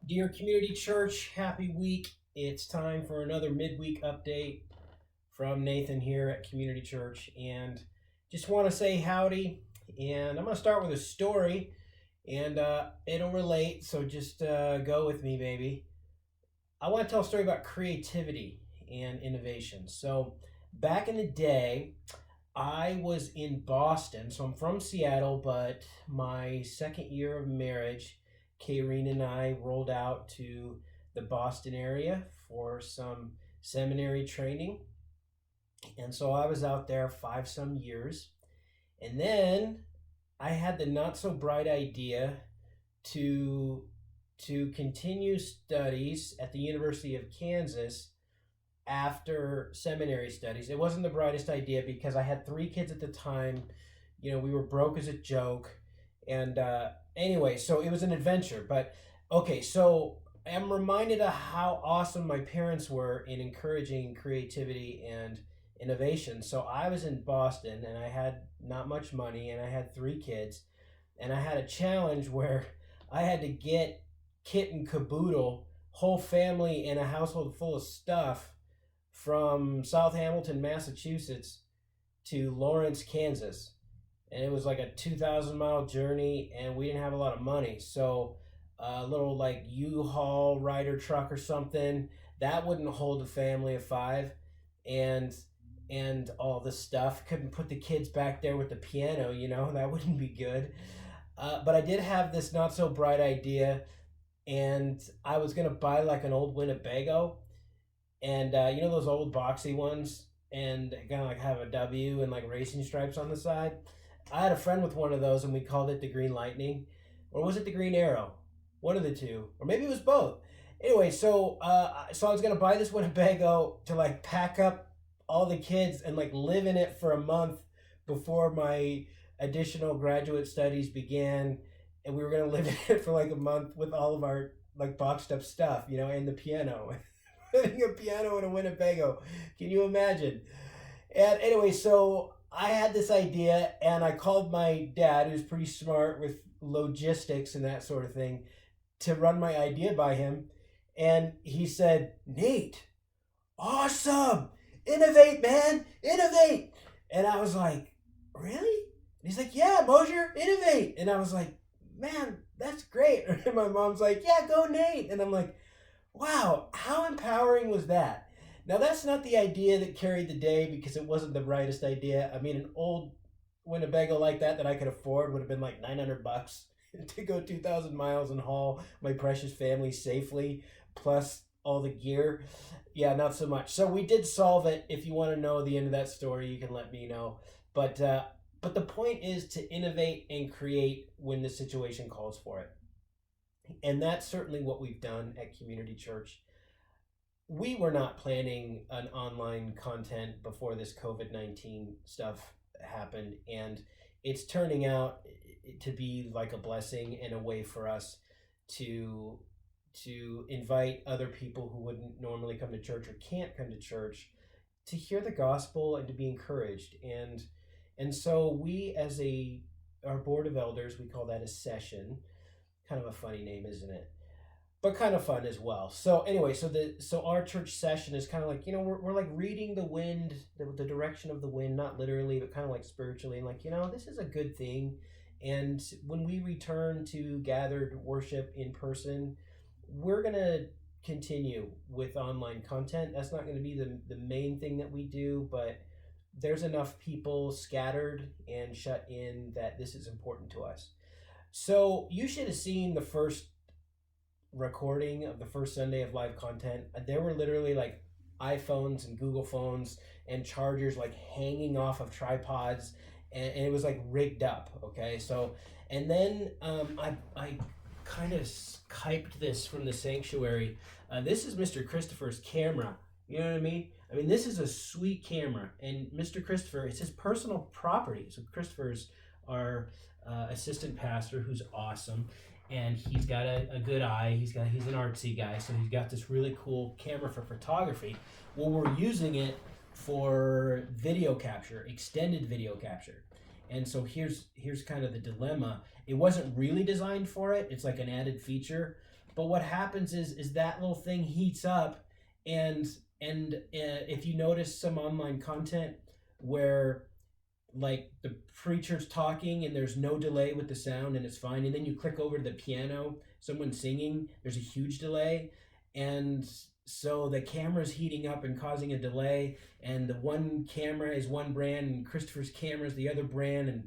Dear Community Church, happy week. It's time for another midweek update from Nathan here at Community Church. And just want to say howdy. And I'm going to start with a story, and it'll relate. So just go with me, baby. I want to tell a story about creativity and innovation. So back in the day, I was in Boston. So I'm from Seattle, but my second year of marriage, Kayreen and I rolled out to the Boston area for some seminary training. And so I was out there 5 some years. And then I had the not so bright idea to continue studies at the University of Kansas after seminary studies. It wasn't the brightest idea because I had 3 kids at the time. You know, we were broke as a joke. And anyway, so it was an adventure. But okay, so I'm reminded of how awesome my parents were in encouraging creativity and innovation. So I was in Boston and I had not much money and I had 3 kids. And I had a challenge where I had to get kit and caboodle, whole family in a household full of stuff from South Hamilton, Massachusetts to Lawrence, Kansas. And it was like a 2,000 mile journey, and we didn't have a lot of money. So a little like U-Haul Ryder truck or something that wouldn't hold a family of 5, and all this stuff. Couldn't put the kids back there with the piano, that wouldn't be good. But I did have this not so bright idea, and I was gonna buy like an old Winnebago, and those old boxy ones, and kind of like have a W and like racing stripes on the side. I had a friend with one of those, and we called it the Green Lightning, or was it the Green Arrow? One of the two, or maybe it was both. Anyway, so I was gonna buy this Winnebago to like pack up all the kids and like live in it for a month before my additional graduate studies began, and we were gonna live in it for like a month with all of our like boxed up stuff, and the piano. Having a piano and a Winnebago. Can you imagine? And anyway, so I had this idea and I called my dad, who's pretty smart with logistics and that sort of thing, to run my idea by him. And he said, "Nate, awesome! Innovate, man! Innovate!" And I was like, "Really?" And he's like, "Yeah, Mosier, innovate!" And I was like, "Man, that's great." And my mom's like, "Yeah, go Nate!" And I'm like, wow, how empowering was that? Now, that's not the idea that carried the day because it wasn't the brightest idea. I mean, an old Winnebago like that I could afford would have been like $900 to go 2,000 miles and haul my precious family safely, plus all the gear. Yeah, not so much. So we did solve it. If you want to know the end of that story, you can let me know. But the point is to innovate and create when the situation calls for it. And that's certainly what we've done at Community Church. We were not planning an online content before this COVID-19 stuff happened, and it's turning out to be like a blessing and a way for us to invite other people who wouldn't normally come to church or can't come to church to hear the gospel and to be encouraged. And so we, as our board of elders, we call that a session. Kind of a funny name, isn't it? But kind of fun as well. So anyway, so our church session is kind of like, we're like reading the wind, the direction of the wind, not literally, but kind of like spiritually, and like, this is a good thing. And when we return to gathered worship in person, we're gonna continue with online content. That's not going to be the main thing that we do, but there's enough people scattered and shut in that this is important to us. So you should have seen the first recording of the first Sunday of live content. There were literally like iPhones and Google phones and chargers like hanging off of tripods, and it was like rigged up. Okay, so and then I kind of Skyped this from the sanctuary. This is Mr. Christopher's camera. You know what I mean? I mean, this is a sweet camera, and Mr. Christopher, it's his personal property. So Christopher's our assistant pastor, who's awesome, and he's got a good eye. He's an artsy guy, so he's got this really cool camera for photography. Well, we're using it for video capture, extended video capture. And so here's kind of the dilemma. It wasn't really designed for it. It's like an added feature, But what happens is that little thing heats up, and if you notice some online content where like the preacher's talking and there's no delay with the sound and it's fine, and then you click over to the piano, someone's singing, there's a huge delay, and so the camera's heating up and causing a delay, and the one camera is one brand and Christopher's camera is the other brand, and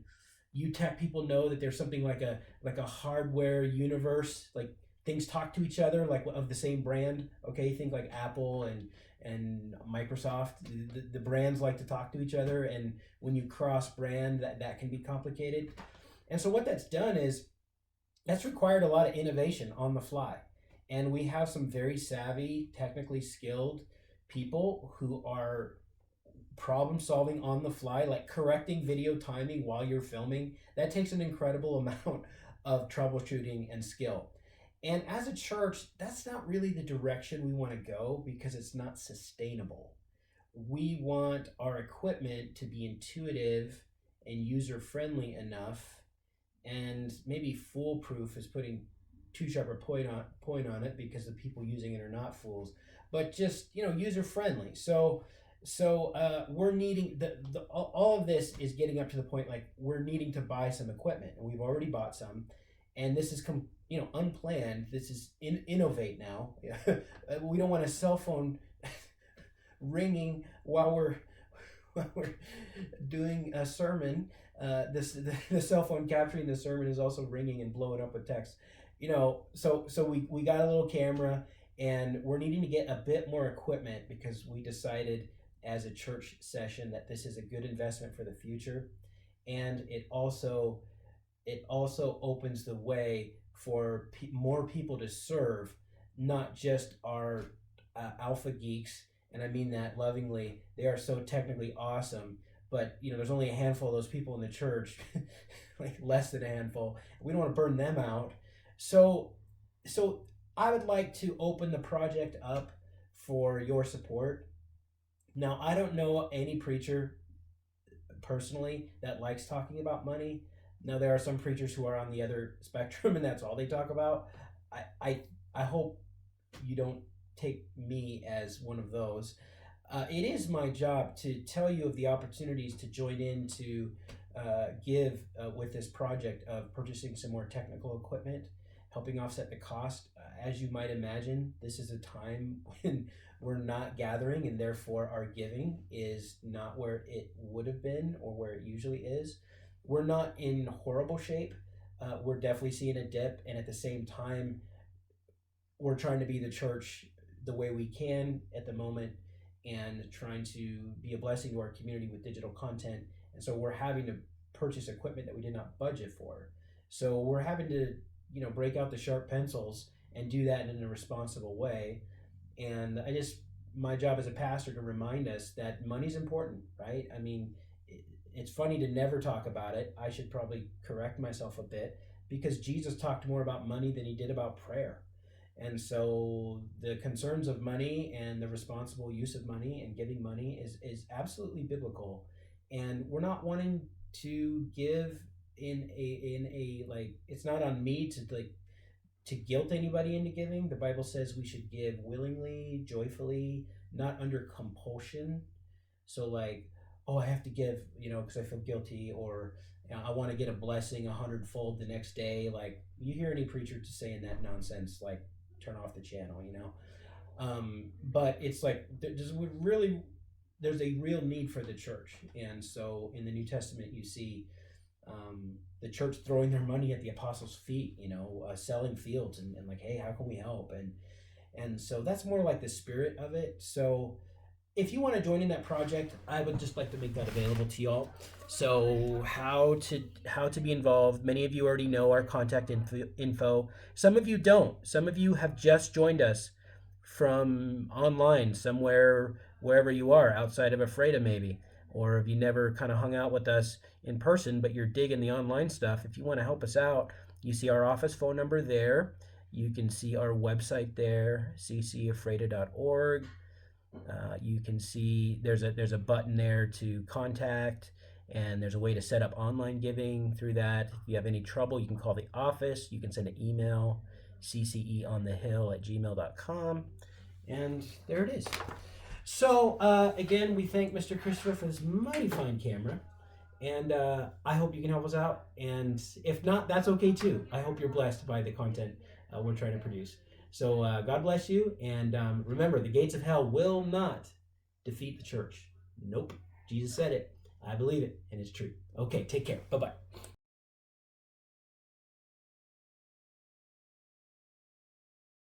you tech people know that there's something like a hardware universe, like things talk to each other like of the same brand. Okay, think like Apple and Microsoft. The brands like to talk to each other, and when you cross brand, that can be complicated. And so what that's done is that's required a lot of innovation on the fly. And we have some very savvy, technically skilled people who are problem solving on the fly, like correcting video timing while you're filming. That takes an incredible amount of troubleshooting and skill. And as a church, that's not really the direction we want to go because it's not sustainable. We want our equipment to be intuitive and user friendly enough, and maybe foolproof is putting too sharp a point on it because the people using it are not fools, but just user friendly. So we're needing all of this is getting up to the point like we're needing to buy some equipment, and we've already bought some, and this is unplanned. This is Innovate now. We don't want a cell phone ringing while we're doing a sermon. The cell phone capturing the sermon is also ringing and blowing up with text. So we got a little camera, and we're needing to get a bit more equipment because we decided as a church session that this is a good investment for the future, and it also opens the way for more people to serve, not just our alpha geeks, and I mean that lovingly. They are so technically awesome, but there's only a handful of those people in the church, like less than a handful. We don't want to burn them out. So I would like to open the project up for your support. Now, I don't know any preacher personally that likes talking about money. Now, there are some preachers who are on the other spectrum and that's all they talk about. I hope you don't take me as one of those. It is my job to tell you of the opportunities to join in to give with this project of purchasing some more technical equipment, helping offset the cost. As you might imagine, this is a time when we're not gathering, and therefore our giving is not where it would have been or where it usually is. We're not in horrible shape. We're definitely seeing a dip, and at the same time, we're trying to be the church the way we can at the moment and trying to be a blessing to our community with digital content. And so we're having to purchase equipment that we did not budget for. So we're having to, break out the sharp pencils and do that in a responsible way. And my job as a pastor to remind us that money's important, right? I mean, it's funny to never talk about it. I should probably correct myself a bit because Jesus talked more about money than he did about prayer. And so the concerns of money and the responsible use of money and giving money is absolutely biblical. And we're not wanting to give in a like, it's not on me to guilt anybody into giving. The Bible says we should give willingly, joyfully, not under compulsion. So like, oh, I have to give, because I feel guilty, or I want to get a blessing 100-fold the next day. Like, you hear any preacher just saying that nonsense, like, turn off the channel, but it's like there's a real need for the church. And so in the New Testament you see the church throwing their money at the apostles' feet, selling fields and like, hey, how can we help? And so that's more like the spirit of it. So if you want to join in that project, I would just like to make that available to y'all. So how to be involved? Many of you already know our contact info. Some of you don't. Some of you have just joined us from online somewhere, wherever you are, outside of Ephrata maybe. Or if you never kind of hung out with us in person, but you're digging the online stuff, if you want to help us out, you see our office phone number there. You can see our website there, ccephrata.org. You can see there's a button there to contact, and there's a way to set up online giving through that. If you have any trouble, you can call the office. You can send an email. cceonthehill@gmail.com. And there it is. So, again, we thank Mr. Christopher for this mighty fine camera. And I hope you can help us out. And if not, that's okay too. I hope you're blessed by the content we're trying to produce. So God bless you. And remember, the gates of hell will not defeat the church. Nope. Jesus said it. I believe it. And it's true. Okay, take care. Bye-bye.